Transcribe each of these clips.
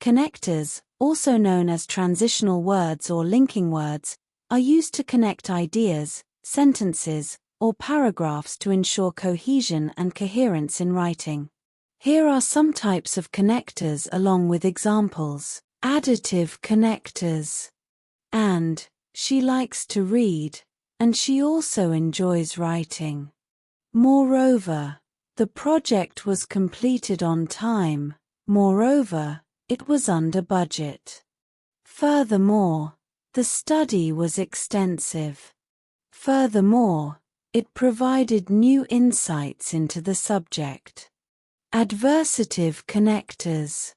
Connectors, also known as transitional words or linking words, are used to connect ideas, sentences, or paragraphs to ensure cohesion and coherence in writing. Here are some types of connectors along with examples. Additive connectors. And, she likes to read, and she also enjoys writing. Moreover, the project was completed on time. Moreover, it was under budget. Furthermore, the study was extensive. Furthermore, it provided new insights into the subject. Adversative connectors.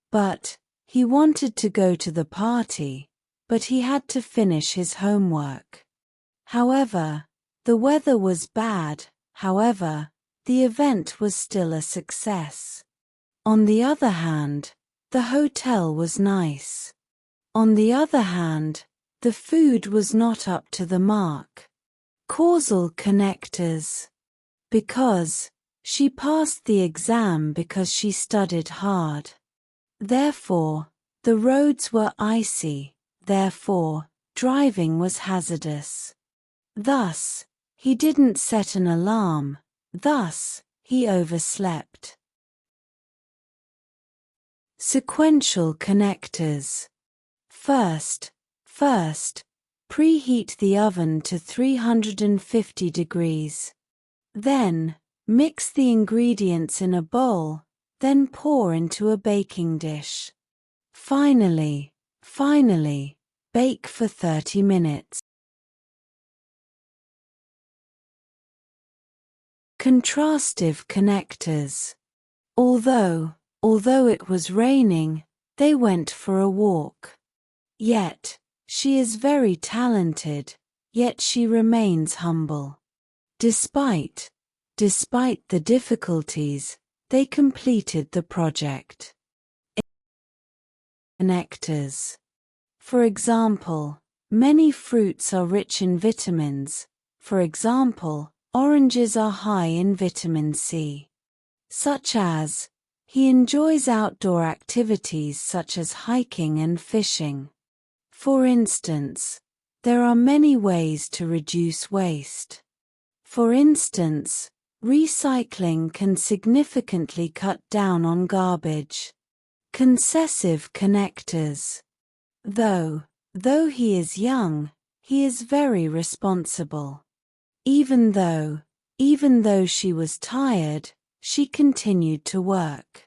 But, he wanted to go to the party, but he had to finish his homework. However, the weather was bad. However, the event was still a success. On the other hand, the hotel was nice. On the other hand, the food was not up to the mark. Causal connectors. Because, she passed the exam because she studied hard. Therefore, the roads were icy. Therefore, driving was hazardous. Thus, he didn't set an alarm. Thus, he overslept. Sequential connectors. First, preheat the oven to 350 degrees. Then, mix the ingredients in a bowl, then pour into a baking dish. Finally, bake for 30 minutes. Contrastive connectors. Although it was raining, they went for a walk. Yet, she is very talented, yet she remains humble. Despite the difficulties, they completed the project. Connectors. For example, many fruits are rich in vitamins. For example, oranges are high in vitamin C. Such as, he enjoys outdoor activities such as hiking and fishing. For instance, there are many ways to reduce waste. For instance, recycling can significantly cut down on garbage. Concessive connectors. Though he is young, he is very responsible. Even though she was tired, she continued to work.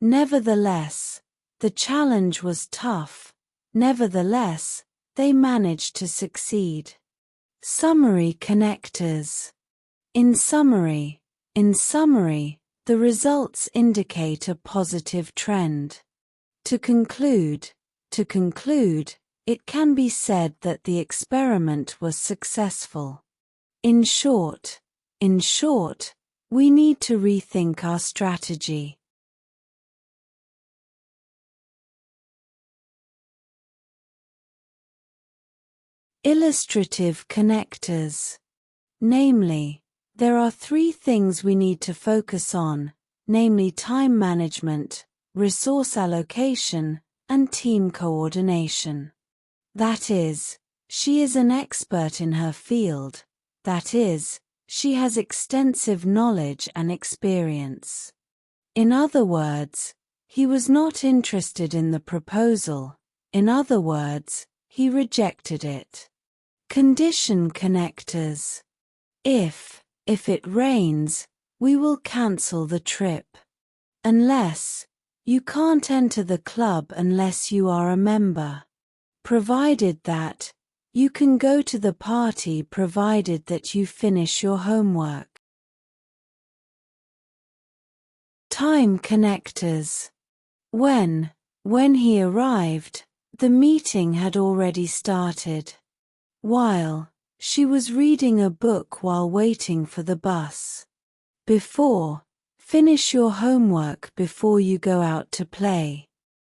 Nevertheless, the challenge was tough. Nevertheless, they managed to succeed. Summary connectors. In summary, the results indicate a positive trend. To conclude, it can be said that the experiment was successful. In short, we need to rethink our strategy. Illustrative connectors. Namely, there are three things we need to focus on, namely time management, resource allocation, and team coordination. That is, she is an expert in her field. That is, she has extensive knowledge and experience. In other words, he was not interested in the proposal. In other words, he rejected it. Condition connectors. If it rains, we will cancel the trip. Unless, you can't enter the club unless you are a member. Provided that, you can go to the party provided that you finish your homework. Time connectors. When he arrived, the meeting had already started. While, she was reading a book while waiting for the bus. Finish your homework before you go out to play.